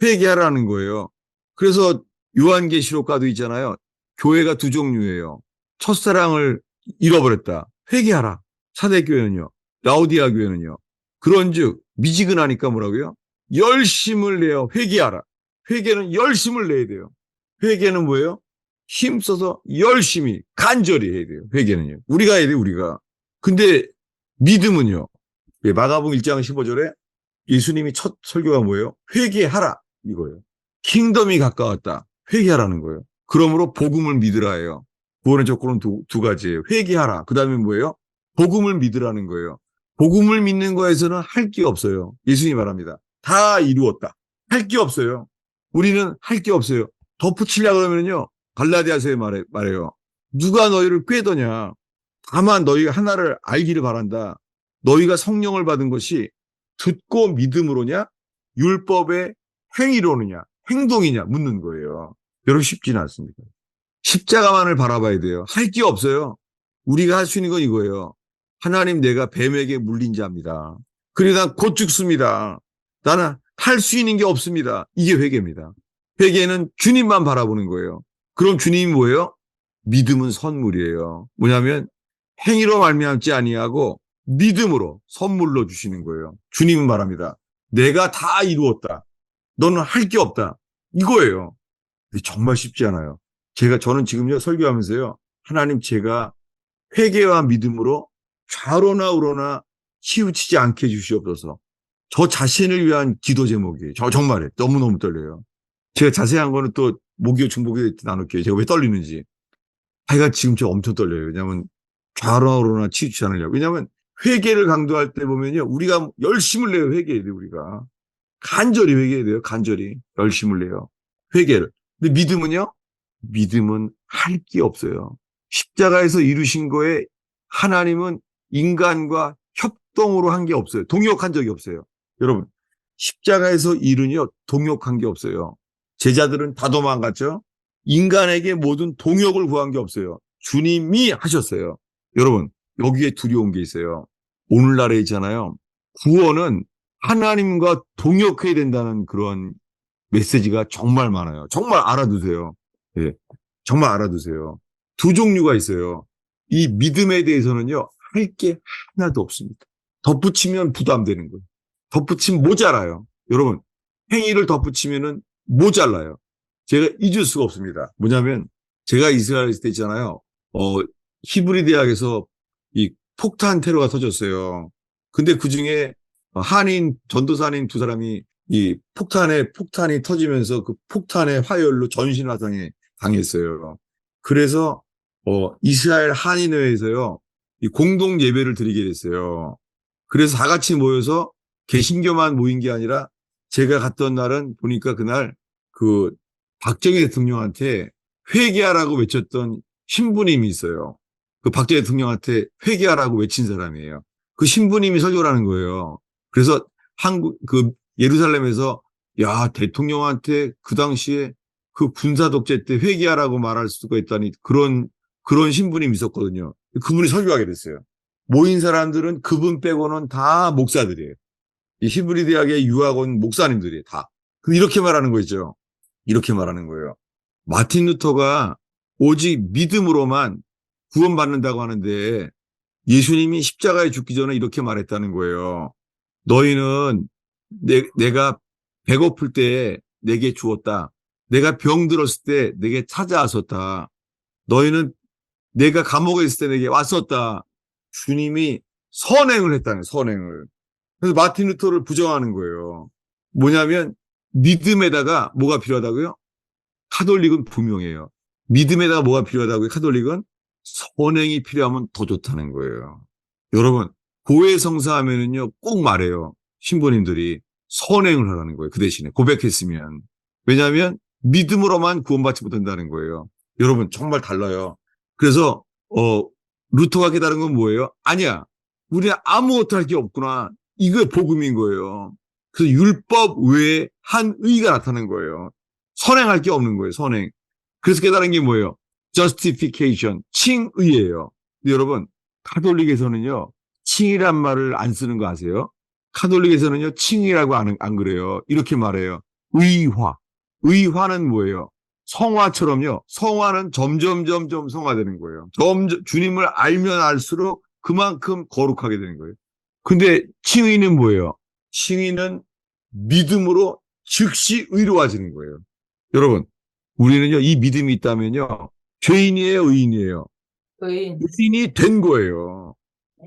회개하라는 거예요. 그래서 요한계시록가도 있잖아요. 교회가 두 종류예요. 첫사랑을 잃어버렸다. 회개하라. 사대교회는요. 라오디아 교회는요. 그런즉 미지근하니까 뭐라고요? 열심을 내어 회개하라. 회개는 열심을 내야 돼요. 회개는 뭐예요? 힘써서 열심히 간절히 해야 돼요. 회개는요. 우리가 해야 돼요. 우리가. 근데 믿음은요. 마가복음 1장 15절에 예수님이 첫 설교가 뭐예요? 회개하라 이거예요. 킹덤이 가까웠다. 회개하라는 거예요. 그러므로 복음을 믿으라예요. 구원의 조건은 두 가지예요. 회개하라. 그 다음에 뭐예요? 복음을 믿으라는 거예요. 복음을 믿는 거에서는 할 게 없어요. 예수님이 말합니다. 다 이루었다. 할 게 없어요. 우리는 할 게 없어요. 덧붙이려고 그러면요. 갈라디아서에 말해요. 누가 너희를 꾀더냐. 다만 너희가 하나를 알기를 바란다. 너희가 성령을 받은 것이 듣고 믿음으로냐? 율법의 행위로느냐? 행동이냐? 묻는 거예요. 여러분 쉽지는 않습니다. 십자가만을 바라봐야 돼요. 할 게 없어요. 우리가 할 수 있는 건 이거예요. 하나님 내가 뱀에게 물린 자입니다. 그러니 난 곧 죽습니다. 나는 할 수 있는 게 없습니다. 이게 회개입니다. 회개는 주님만 바라보는 거예요. 그럼 주님이 뭐예요? 믿음은 선물이에요. 뭐냐면 행위로 말미암지 아니하고 믿음으로 선물로 주시는 거예요. 주님은 말합니다. 내가 다 이루었다. 너는 할 게 없다. 이거예요. 정말 쉽지 않아요. 저는 지금요 설교하면서요. 하나님 제가 회개와 믿음으로 좌로나 우로나 치우치지 않게 해주시옵소서. 저 자신을 위한 기도 제목이에요. 정말에 너무너무 떨려요. 제가 자세한 거는 또 목요 중복에 나눌게요. 제가 왜 떨리는지. 제가 지금 엄청 떨려요. 왜냐하면 좌로나 우로나 치우치지 않으려고. 왜냐하면 회개를 강조할 때 보면요. 우리가 열심을 내요. 회개해야 돼요. 우리가. 간절히 회개해야 돼요. 간절히. 열심을 내요. 회개를. 근데 믿음은요? 믿음은 할 게 없어요. 십자가에서 이루신 거에 하나님은 인간과 협동으로 한 게 없어요. 동역한 적이 없어요. 여러분, 십자가에서 일은요, 동역한 게 없어요. 제자들은 다 도망갔죠? 인간에게 모든 동역을 구한 게 없어요. 주님이 하셨어요. 여러분, 여기에 두려운 게 있어요. 오늘날에 있잖아요. 구원은 하나님과 동역해야 된다는 그런 메시지가 정말 많아요. 정말 알아두세요. 예, 정말 알아두세요. 두 종류가 있어요. 이 믿음에 대해서는요, 할 게 하나도 없습니다. 덧붙이면 부담되는 거예요. 덧붙이면 모자라요. 여러분, 행위를 덧붙이면은 모자라요. 제가 잊을 수가 없습니다. 뭐냐면, 제가 이스라엘에 있을 때 있잖아요. 히브리 대학에서 이 폭탄 테러가 터졌어요. 근데 그 중에 전도사님 두 사람이 이 폭탄이 터지면서 그 폭탄의 화열로 전신화상에 당했어요. 그래서, 이스라엘 한인회에서요, 이 공동 예배를 드리게 됐어요. 그래서 다 같이 모여서 개신교만 모인 게 아니라 제가 갔던 날은 보니까 그날 그 박정희 대통령한테 회개하라고 외쳤던 신부님이 있어요. 그 박정희 대통령한테 회개하라고 외친 사람이에요. 그 신부님이 설교를 하는 거예요. 그래서 예루살렘에서 야, 대통령한테 그 당시에 그 군사 독재 때 회개하라고 말할 수가 있다니 그런 신부님이 있었거든요. 그분이 설교하게 됐어요. 모인 사람들은 그분 빼고는 다 목사들이에요. 이 히브리 대학의 유학 온 목사님들이에요, 다. 이렇게 말하는 거 있죠. 이렇게 말하는 거예요. 마틴 루터가 오직 믿음으로만 구원받는다고 하는데 예수님이 십자가에 죽기 전에 이렇게 말했다는 거예요. 너희는 내가 배고플 때 내게 주었다. 내가 병들었을 때 내게 찾아왔었다. 너희는 내가 감옥에 있을 때 내게 왔었다. 주님이 선행을 했다는 선행을. 그래서 마틴 루터를 부정하는 거예요. 뭐냐면 믿음에다가 뭐가 필요하다고요? 카톨릭은 분명해요. 믿음에다가 뭐가 필요하다고요? 카톨릭은 선행이 필요하면 더 좋다는 거예요. 여러분, 고해 성사하면은요, 꼭 말해요. 신부님들이 선행을 하라는 거예요. 그 대신에 고백했으면. 왜냐하면 믿음으로만 구원받지 못한다는 거예요. 여러분, 정말 달라요. 그래서 루터가 깨달은 건 뭐예요? 아니야. 우리는 아무것도 할 게 없구나. 이거 복음인 거예요. 그래서 율법 외에 한 의가 나타난 거예요. 선행할 게 없는 거예요. 선행. 그래서 깨달은 게 뭐예요? justification, 칭의예요. 근데 여러분, 카톨릭에서는요, 칭이란 말을 안 쓰는 거 아세요? 카톨릭에서는요, 칭이라고 안 그래요. 이렇게 말해요. 의화. 의화는 뭐예요? 성화처럼요. 성화는 점점 성화되는 거예요. 주님을 알면 알수록 그만큼 거룩하게 되는 거예요. 근데 칭의는 뭐예요? 칭의는 믿음으로 즉시 의로워지는 거예요. 여러분, 우리는요, 이 믿음이 있다면요, 죄인이에요, 의인이에요? 의인. 의인이 된 거예요.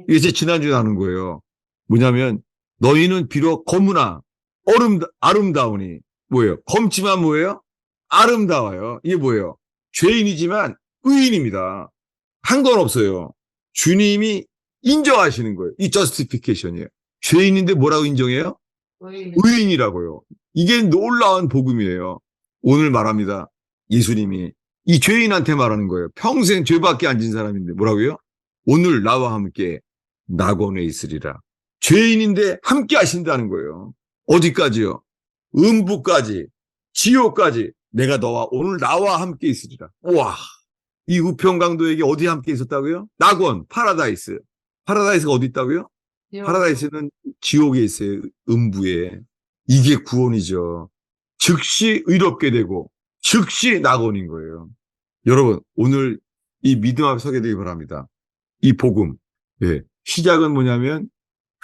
이게 제 지난주에 하는 거예요. 뭐냐면, 너희는 비록 검으나 아름다우니, 뭐예요? 검지만 뭐예요? 아름다워요. 이게 뭐예요? 죄인이지만 의인입니다. 한 건 없어요. 주님이 인정하시는 거예요. 이 justification이에요. 죄인인데 뭐라고 인정해요? 의인이라고요. 이게 놀라운 복음이에요. 오늘 말합니다. 예수님이 이 죄인한테 말하는 거예요. 평생 죄밖에 안 진 사람인데 뭐라고요? 오늘 나와 함께 낙원에 있으리라. 죄인인데 함께 하신다는 거예요. 어디까지요? 음부까지, 지옥까지 내가 오늘 나와 함께 있으리라. 우와, 이 우평강도에게 어디 함께 있었다고요? 낙원, 파라다이스. 파라다이스가 어디 있다고요? 파라다이스는 지옥에 있어요. 음부에. 이게 구원이죠. 즉시 의롭게 되고 즉시 낙원인 거예요. 여러분, 오늘 이 믿음 앞에 서게 되기 바랍니다. 이 복음. 예. 시작은 뭐냐면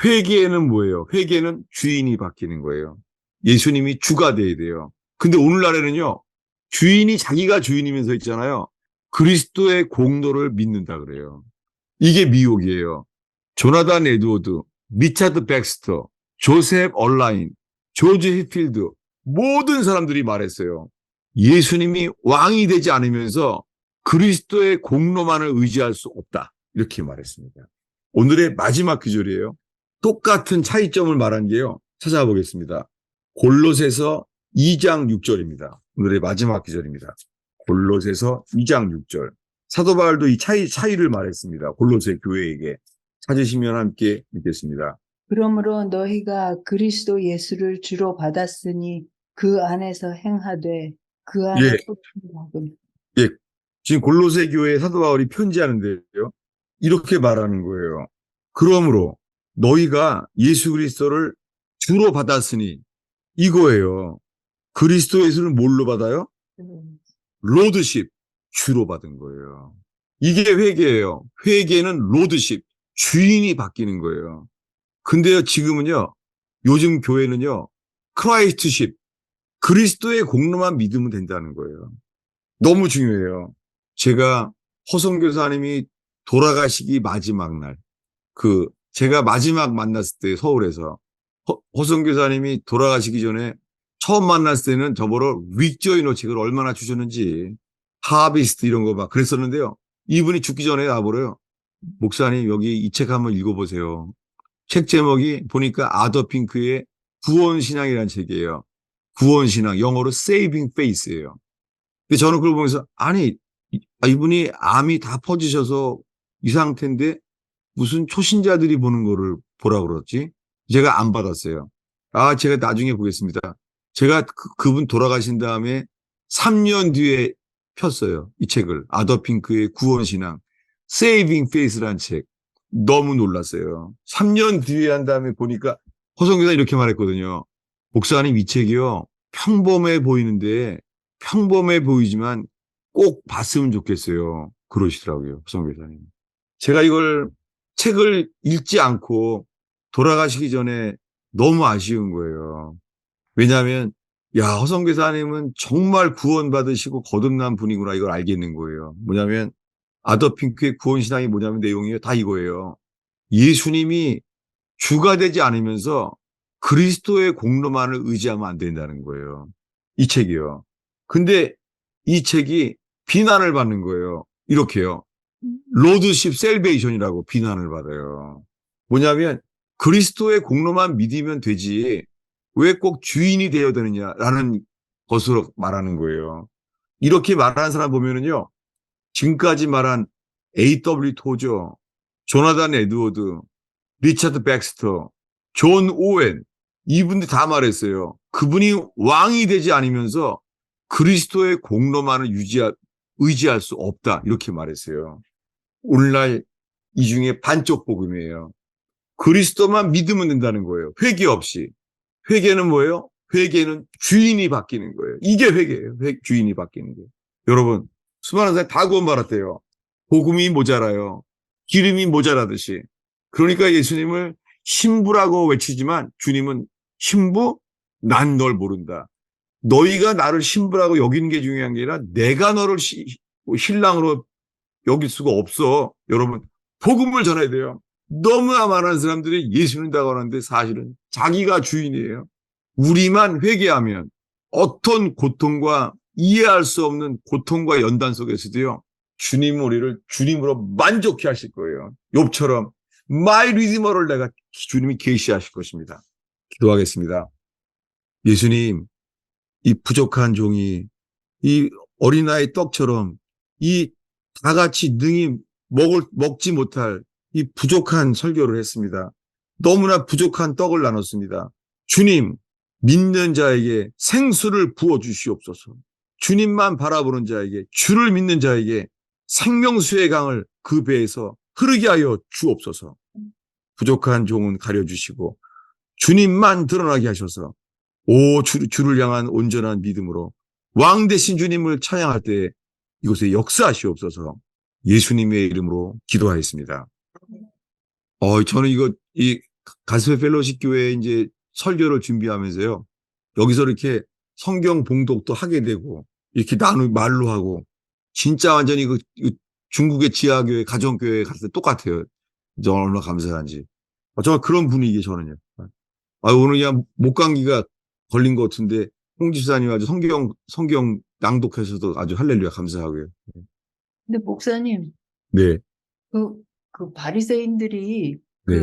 회개는 뭐예요? 회개는 주인이 바뀌는 거예요. 예수님이 주가 돼야 돼요. 근데 오늘날에는요, 주인이 자기가 주인이면서 있잖아요. 그리스도의 공로를 믿는다 그래요. 이게 미혹이에요. 조나단 에드워드, 리차드 백스터, 조셉 얼라인, 조지 히필드 모든 사람들이 말했어요. 예수님이 왕이 되지 않으면서 그리스도의 공로만을 의지할 수 없다. 이렇게 말했습니다. 오늘의 마지막 구절이에요. 똑같은 차이점을 말한 게요. 찾아보겠습니다. 골로새서 2장 6절입니다. 오늘의 마지막 구절입니다. 골로새서 2장 6절. 사도 바울도 이 차이를 말했습니다. 골로새 교회에게. 찾으시면 함께 읽겠습니다. 그러므로 너희가 그리스도 예수를 주로 받았으니 그 안에서 행하되 그 예, 안에 뿌리를 박은. 예. 지금 골로새 교회에 사도 바울이 편지하는데요. 이렇게 말하는 거예요. 그러므로 너희가 예수 그리스도를 주로 받았으니 이거예요. 그리스도 예수를 뭘로 받아요? 로드십, 주로 받은 거예요. 이게 회개예요. 회개는 로드십, 주인이 바뀌는 거예요. 근데요, 지금은요, 요즘 교회는요, 크라이스트십, 그리스도의 공로만 믿으면 된다는 거예요. 너무 중요해요. 제가 허성 교사님이 돌아가시기 마지막 날, 제가 마지막 만났을 때 서울에서 허성 교사님이 돌아가시기 전에 처음 만났을 때는 저보러 윅조이노 책을 얼마나 주셨는지 하비스트 이런 거 막 그랬었는데요. 이분이 죽기 전에 나보러요. 목사님 여기 이 책 한번 읽어보세요. 책 제목이 보니까 아더 핑크의 구원신앙이라는 책이에요. 구원신앙, 영어로 Saving Faith예요. 근데 저는 그걸 보면서 아니 이분이 암이 다 퍼지셔서 이 상태인데 무슨 초신자들이 보는 거를 보라 그러지? 제가 안 받았어요. 아, 제가 나중에 보겠습니다. 제가 그분 돌아가신 다음에 3년 뒤에 폈어요. 이 책을. 아더핑크의 구원신앙. Saving Faith라는 책. 너무 놀랐어요. 3년 뒤에 한 다음에 보니까 허성교사 이렇게 말했거든요. 목사님 이 책이요. 평범해 보이는데 평범해 보이지만 꼭 봤으면 좋겠어요. 그러시더라고요. 허성교사님. 제가 이걸 책을 읽지 않고 돌아가시기 전에 너무 아쉬운 거예요. 왜냐하면 야 허성교사님은 정말 구원받으시고 거듭난 분이구나 이걸 알겠는 거예요. 뭐냐면 아더핑크의 구원신앙이 뭐냐면 내용이 다 이거예요. 예수님이 주가 되지 않으면서 그리스도의 공로만을 의지하면 안 된다는 거예요. 이 책이요. 근데 이 책이 비난을 받는 거예요. 이렇게요. 로드십 셀베이션이라고 비난을 받아요. 뭐냐면 그리스도의 공로만 믿으면 되지 왜 꼭 주인이 되어야 되느냐라는 것으로 말하는 거예요. 이렇게 말하는 사람 보면은요. 지금까지 말한 A.W. 토저, 조나단 에드워드, 리차드 백스터, 존 오웬 이분들 다 말했어요. 그분이 왕이 되지 않으면서 그리스도의 공로만을 의지할 수 없다 이렇게 말했어요. 오늘날 이 중에 반쪽 복음이에요. 그리스도만 믿으면 된다는 거예요. 회개 없이. 회개는 뭐예요? 회개는 주인이 바뀌는 거예요. 이게 회개예요. 주인이 바뀌는 거예요. 여러분, 수많은 사람이 다 구원받았대요. 복음이 모자라요. 기름이 모자라듯이. 그러니까 예수님을 신부라고 외치지만 주님은 신부? 난 널 모른다. 너희가 나를 신부라고 여기는 게 중요한 게 아니라 내가 너를 신랑으로 여길 수가 없어. 여러분, 복음을 전해야 돼요. 너무나 많은 사람들이 예수 믿는다고 하는데 사실은 자기가 주인이에요. 우리만 회개하면 어떤 고통과 이해할 수 없는 고통과 연단 속에서도요. 주님 우리를 주님으로 만족해 하실 거예요. 욥처럼 마이 리디머를 내가 주님이 계시하실 것입니다. 기도하겠습니다. 예수님, 이 부족한 종이 이 어린아이 떡처럼 이 다 같이 능히 먹지 못할 이 부족한 설교를 했습니다. 너무나 부족한 떡을 나눴습니다. 주님, 믿는 자에게 생수를 부어 주시옵소서. 주님만 바라보는 자에게, 주를 믿는 자에게 생명수의 강을 그 배에서 흐르게 하여 주옵소서. 부족한 종은 가려주시고 주님만 드러나게 하셔서 주를 향한 온전한 믿음으로 왕 되신 주님을 찬양할 때 이곳에 역사하시옵소서. 예수님의 이름으로 기도하였습니다. 저는 이 가스페 펠로십 교회 이제 설교를 준비하면서요. 여기서 이렇게 성경 봉독도 하게 되고, 이렇게 말로 하고, 진짜 완전히 중국의 지하교회, 가정교회 갔을 때 똑같아요. 저 얼마나 감사한지. 정말 그런 분위기 저는요. 오늘 그냥 목감기가 걸린 것 같은데, 홍 집사님 아주 성경 낭독해서도 아주 할렐루야 감사하고요. 근데 목사님, 네, 그, 그 바리새인들이 네.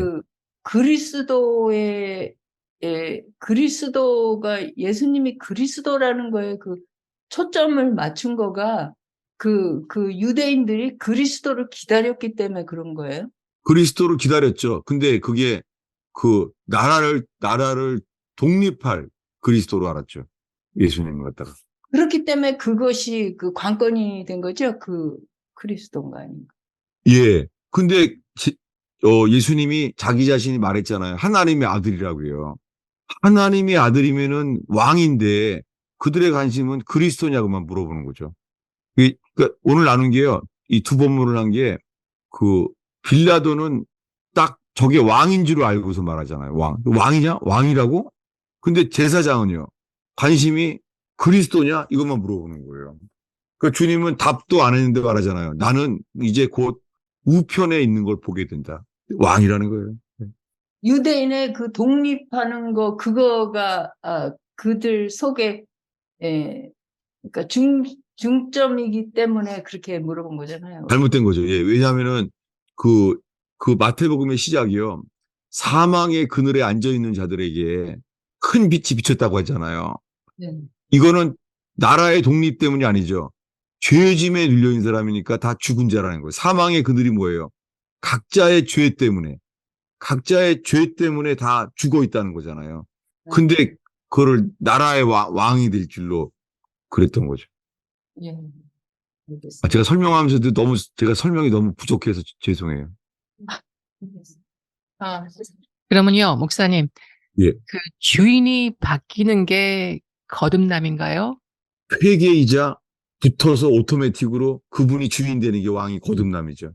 그리스도가 예수님이 그리스도라는 거에 그 초점을 맞춘 거가 그 유대인들이 그리스도를 기다렸기 때문에 그런 거예요? 그리스도를 기다렸죠. 근데 그게 나라를 독립할 그리스도로 알았죠. 예수님을 갖다가. 그렇기 때문에 그것이 그 관건이 된 거죠. 그 그리스도인가 아닌가. 예. 근데 예수님이 자기 자신이 말했잖아요. 하나님의 아들이라고요. 하나님의 아들이면은 왕인데 그들의 관심은 그리스도냐고만 물어보는 거죠. 그러니까 오늘 나눈 게요. 이 두 본문을 한 게 그 빌라도는 딱 저게 왕인 줄 알고서 말하잖아요. 왕이냐? 왕이라고? 근데 제사장은요. 관심이 그리스도냐? 이것만 물어보는 거예요. 그 주님은 답도 안 했는데 말하잖아요. 나는 이제 곧 우편에 있는 걸 보게 된다. 왕이라는 거예요. 유대인의 그 독립하는 거 그거가 그들 속에 그러니까 중점이기 때문에 그렇게 물어본 거잖아요. 잘못된 거죠. 예. 왜냐하면은 그 마태복음의 시작이요. 사망의 그늘에 앉아 있는 자들에게 큰 빛이 비쳤다고 하잖아요. 네. 이거는 나라의 독립 때문이 아니죠. 죄짐에 눌려 있는 사람이니까 다 죽은 자라는 거예요. 사망의 그늘이 뭐예요? 각자의 죄 때문에 다 죽어 있다는 거잖아요. 근데 그거를 나라의 왕이 될 줄로 그랬던 거죠. 예. 알겠습니다. 제가 설명이 너무 부족해서 죄송해요. 아, 그러면요, 목사님, 예. 그 주인이 바뀌는 게 거듭남인가요? 회계이자 붙어서 오토매틱으로 그분이 주인 되는 게 왕이 거듭남이죠.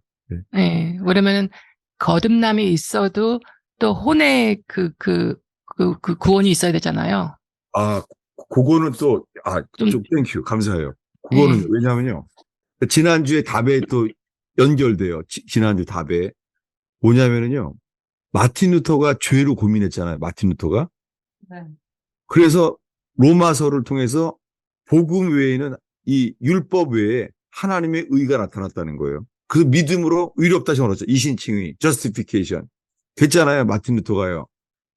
네, 왜냐면은 거듭남이 있어도 또 혼의 그 구원이 있어야 되잖아요. 아, 그거는 또, 좀 땡큐. 감사해요. 그거는 네. 왜냐면요. 지난주에 답에 또 연결돼요. 지난주 답에. 뭐냐면은요. 마틴 루터가 죄로 고민했잖아요. 마틴 루터가. 네. 그래서 로마서를 통해서 복음 외에는 이 율법 외에 하나님의 의가 나타났다는 거예요. 그 믿음으로 의롭다 정하죠. 이신칭의, justification. 됐잖아요. 마틴 루터가요.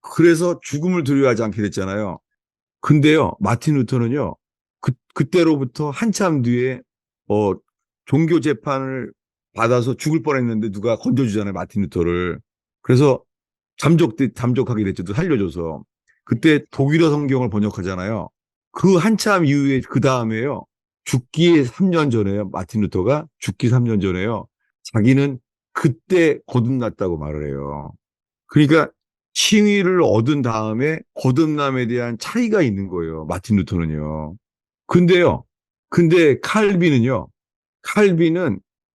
그래서 죽음을 두려워하지 않게 됐잖아요. 근데요, 마틴 루터는요, 그때로부터 한참 뒤에, 종교 재판을 받아서 죽을 뻔했는데 누가 건져주잖아요, 마틴 루터를. 그래서 잠적하게 됐죠. 살려줘서. 그때 독일어 성경을 번역하잖아요. 그 한참 이후에, 그 다음에요, 죽기 3년 전에요, 마틴 루터가 죽기 3년 전에요, 자기는 그때 거듭났다고 말을 해요. 그러니까 칭의를 얻은 다음에 거듭남에 대한 차이가 있는 거예요. 마틴 루터는요. 근데 칼빈은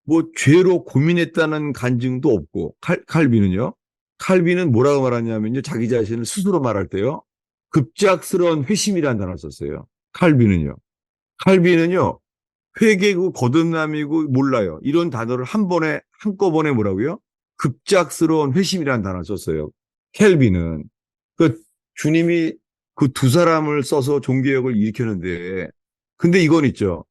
뭐 죄로 고민했다는 간증도 없고, 칼빈은 뭐라고 말하냐면요. 자기 자신을 스스로 말할 때요. 급작스러운 회심이라는 단어를 썼어요. 칼빈은요. 회개고 거듭남이고 몰라요. 이런 단어를 한꺼번에 뭐라고요? 급작스러운 회심이라는 단어를 썼어요. 켈빈은. 그 주님이 그 두 사람을 써서 종교개혁을 일으켰는데, 근데 이건 있죠.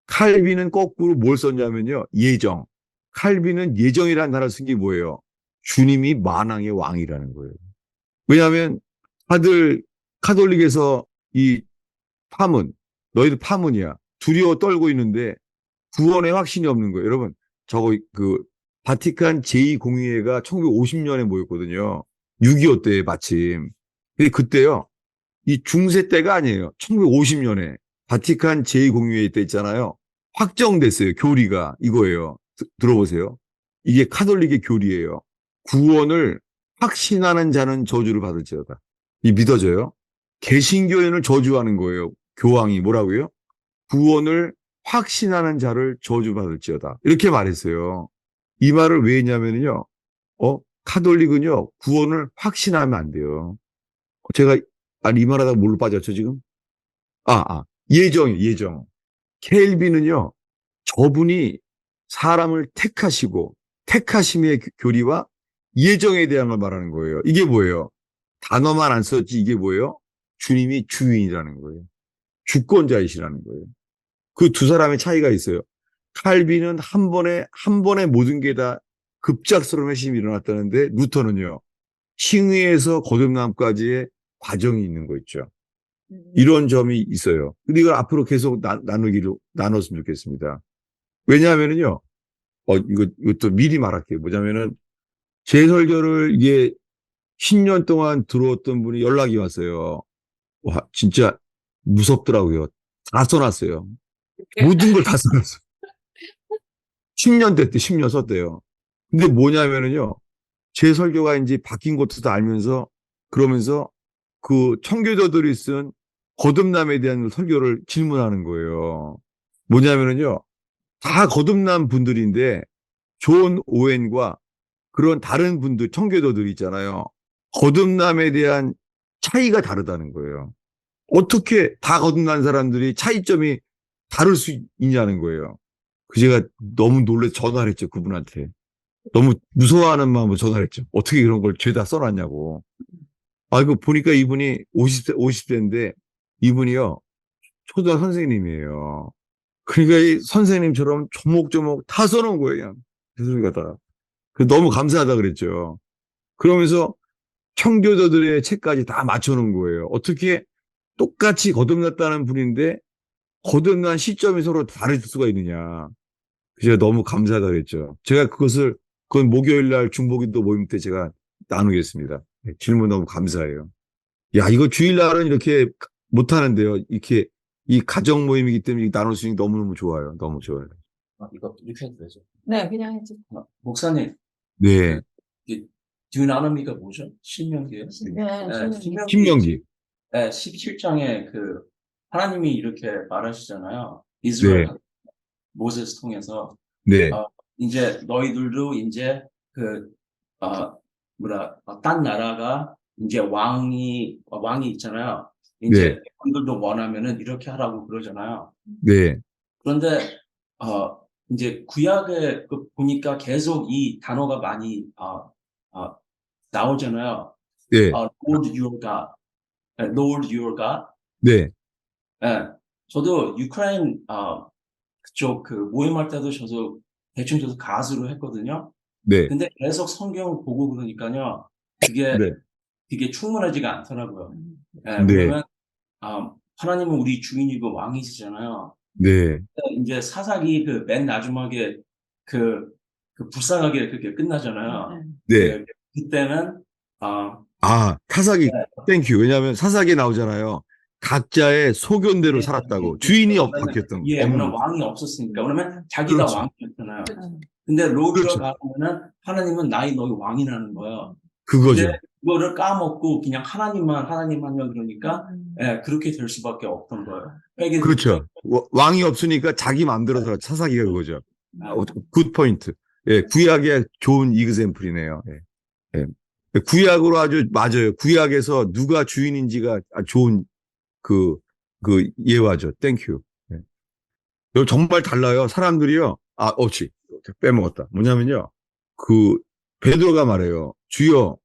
칼빈은 거꾸로 뭘 썼냐면요. 예정. 칼빈은 예정이라는 단어를 쓴 게 뭐예요? 주님이 만왕의 왕이라는 거예요. 왜냐하면 다들 카톨릭에서 이 너희들 파문이야. 두려워 떨고 있는데 구원의 확신이 없는 거예요. 여러분, 바티칸 제2공의회가 1950년에 모였거든요. 6.25 때 마침. 근데 그때요, 이 중세 때가 아니에요. 1950년에 바티칸 제2공의회 때 있잖아요. 확정됐어요. 교리가 이거예요. 들어보세요. 이게 카톨릭의 교리예요. 구원을 확신하는 자는 저주를 받을지어다. 이 믿어져요? 개신교인을 저주하는 거예요. 교황이 뭐라고요? 구원을 확신하는 자를 저주받을지어다. 이렇게 말했어요. 이 말을 왜 했냐면요. 카톨릭은요, 구원을 확신하면 안 돼요. 제가, 이 말하다가 뭘로 빠졌죠, 지금? 예정. 켈빈은요, 저분이 사람을 택하심의 교리와 예정에 대한 걸 말하는 거예요. 이게 뭐예요? 단어만 안 썼지, 이게 뭐예요? 주님이 주인이라는 거예요. 주권자이시라는 거예요. 그 두 사람의 차이가 있어요. 칼빈은 한 번에 모든 게 다 급작스러운 회심이 일어났다는데, 루터는요, 칭의에서 거듭남까지의 과정이 있는 거 있죠. 이런 점이 있어요. 근데 이걸 앞으로 계속 나눴으면 좋겠습니다. 왜냐하면은요, 이것도 미리 말할게요. 뭐냐면은, 제 설교를 이게 10년 동안 들어왔던 분이 연락이 왔어요. 와, 진짜 무섭더라고요. 다 써놨어요. 모든 걸 다 써놨어요. 10년 됐대, 10년 썼대요. 근데 뭐냐면은요, 제 설교가 이제 바뀐 것도 다 알면서, 그러면서 그 청교도들이 쓴 거듭남에 대한 설교를 질문하는 거예요. 뭐냐면은요, 다 거듭난 분들인데, 존 오웬과 그런 다른 분들, 청교도들 있잖아요. 거듭남에 대한 차이가 다르다는 거예요. 어떻게 다 거듭난 사람들이 차이점이 다를 수 있냐는 거예요. 그 제가 너무 놀라서 전화를 했죠, 그분한테. 너무 무서워하는 마음으로 전화를 했죠. 어떻게 그런 걸 죄다 써놨냐고. 아, 이거 보니까 이분이 50세인데, 이분이요, 초등 선생님이에요. 그러니까 이 선생님처럼 조목조목 다 써놓은 거예요, 그냥. 교수님 갖다가. 너무 감사하다 그랬죠. 그러면서 청교도들의 책까지 다 맞춰놓은 거예요. 어떻게 똑같이 거듭났다는 분인데 거듭난 시점이 서로 다를 수가 있느냐. 제가 너무 감사하다 그랬죠. 제가 그건 목요일 날 중보기도 모임 때 제가 나누겠습니다. 네, 질문 너무 감사해요. 야, 이거 주일날은 이렇게 못하는데요. 이렇게 이 가정 모임이기 때문에 나눌 수 있는 게 너무너무 좋아요. 너무 좋아요. 이거 이렇게 해도 되죠? 네, 그냥 해줘. 목사님, 네. 듀나미가 뭐죠? 신명기예요? 네, 신명기. 네, 17장에 하나님이 이렇게 말하시잖아요. 이스라엘 모세스 통해서 네. 이제 너희들도 이제 딴 나라가 이제 왕이 있잖아요. 이제 너희들도 원하면은 이렇게 하라고 그러잖아요. 네. 그런데 이제 구약에 보니까 계속 이 단어가 많이 나오잖아요. 네. Lord your God, Lord your God. 네. 예, 저도 유크라인 그쪽 모임할 때도 대충 저도 가수로 했거든요. 네. 근데 계속 성경 보고 그러니까요, 그게 충분하지가 않더라고요. 예, 네. 왜냐면 하나님은 우리 주인이고 왕이시잖아요. 네. 이제 사사기 맨 마지막에 불쌍하게 그렇게 끝나잖아요. 네. 그때는 사사기, 땡큐. 왜냐하면 사사기에 나오잖아요. 각자의 소견대로 살았다고. 주인이 바뀌었던 거. 예, 왜냐면 왕이 없었으니까. 왜냐면 자기가 그렇죠. 왕이었잖아요. 근데 로드로 그렇죠. 가면은 하나님은 너희 왕이라는 거예요. 그거죠. 근데 그거를 까먹고 그냥 하나님 하면 그러니까 예, 그렇게 될 수밖에 없던 거예요. 그렇죠. 왕이 없으니까 자기 마음대로 살아. 사사기가 그거죠. 굿 포인트. 예, 구약의 좋은 이그샘플이네요. 예. 예. 구약으로 아주 맞아요. 구약에서 누가 주인인지가 좋은 예화죠. 땡큐. 예. 이거 정말 달라요. 사람들이요. 빼먹었다. 뭐냐면요. 베드로가 말해요. 주여,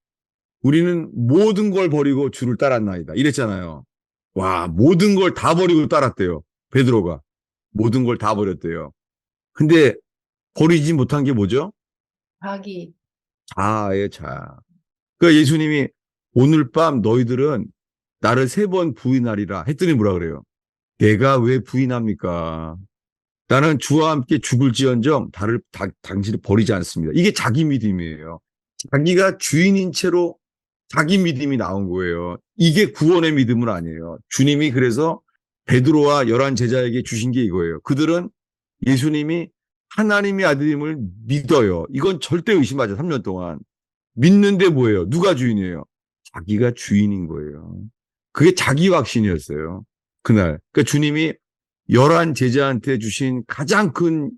우리는 모든 걸 버리고 주를 따랐나이다. 이랬잖아요. 와, 모든 걸 다 버리고 따랐대요. 베드로가. 모든 걸 다 버렸대요. 근데 버리지 못한 게 뭐죠? 자기. 자아의 자. 그러니까 예수님이 오늘 밤 너희들은 나를 3번 부인하리라 했더니 뭐라 그래요? 내가 왜 부인합니까? 나는 주와 함께 죽을지언정 당신을 버리지 않습니다. 이게 자기 믿음이에요. 자기가 주인인 채로 자기 믿음이 나온 거예요. 이게 구원의 믿음은 아니에요. 주님이 그래서 베드로와 11 제자에게 주신 게 이거예요. 그들은 예수님이 하나님의 아들임을 믿어요. 이건 절대 의심하지 3년 동안. 믿는데 뭐예요? 누가 주인이에요? 자기가 주인인 거예요. 그게 자기 확신이었어요. 그날. 그러니까 주님이 11 제자한테 주신 가장 큰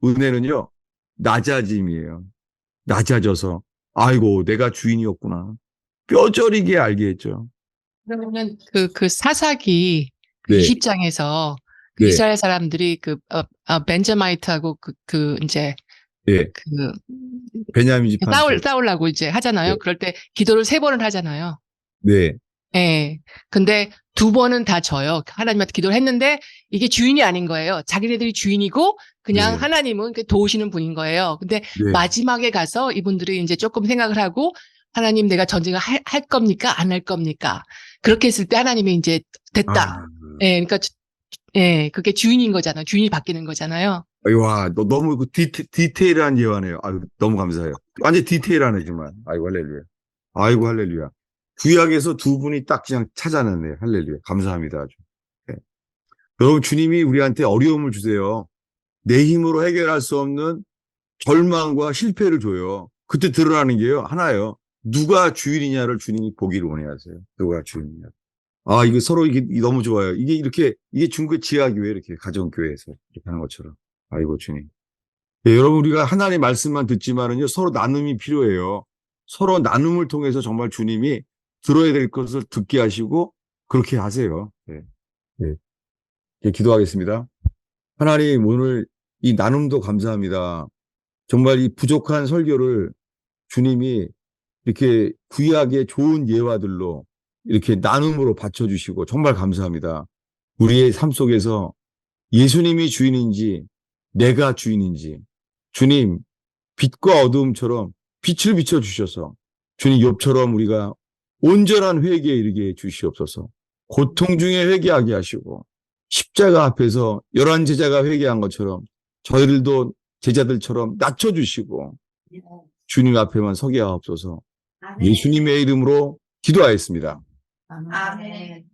은혜는요. 낮아짐이에요. 낮아져서 아이고 내가 주인이었구나. 뼈저리게 알게 했죠. 그러면 그 사사기 네. 20장에서 네. 이스라엘 사람들이 벤자마이트하고 이제 네. 베냐민 집안 싸우려고 이제 하잖아요. 네. 그럴 때 기도를 3번을 하잖아요. 네. 예. 근데 2번은 다 져요. 하나님한테 기도를 했는데 이게 주인이 아닌 거예요. 자기네들이 주인이고 그냥 네. 하나님은 도우시는 분인 거예요. 근데 네. 마지막에 가서 이분들이 이제 조금 생각을 하고 하나님 내가 전쟁을 할 겁니까? 안 할 겁니까? 그렇게 했을 때 하나님이 이제 됐다. 예. 그러니까 예, 그게 주인인 거잖아요. 주인이 바뀌는 거잖아요. 와, 너무 디테일한 예화네요. 너무 감사해요. 완전 디테일하네, 정말. 할렐루야. 아이고, 할렐루야. 구약에서 두 분이 딱 그냥 찾아냈네요. 할렐루야. 감사합니다. 아주. 네. 여러분, 주님이 우리한테 어려움을 주세요. 내 힘으로 해결할 수 없는 절망과 실패를 줘요. 그때 드러나는 게요. 하나예요. 누가 주인이냐를 주님이 보기를 원해하세요. 누가 주인이냐. 아, 이거 서로 이게 너무 좋아요. 이게 중국 지하교회, 이렇게 가정교회에서 이렇게 하는 것처럼. 아이고, 주님. 네, 여러분, 우리가 하나님의 말씀만 듣지만은요, 서로 나눔이 필요해요. 서로 나눔을 통해서 정말 주님이 들어야 될 것을 듣게 하시고, 그렇게 하세요. 네. 네. 네, 기도하겠습니다. 하나님, 오늘 이 나눔도 감사합니다. 정말 이 부족한 설교를 주님이 이렇게 구약의 좋은 예화들로 이렇게 나눔으로 바쳐주시고 정말 감사합니다. 우리의 삶 속에서 예수님이 주인인지 내가 주인인지 주님 빛과 어두움처럼 빛을 비춰주셔서 주님 욥처럼 우리가 온전한 회개에 이르게 해 주시옵소서. 고통 중에 회개하게 하시고 십자가 앞에서 11 제자가 회개한 것처럼 저희들도 제자들처럼 낮춰주시고 주님 앞에만 서게 하옵소서. 예수님의 이름으로 기도하였습니다. 아멘.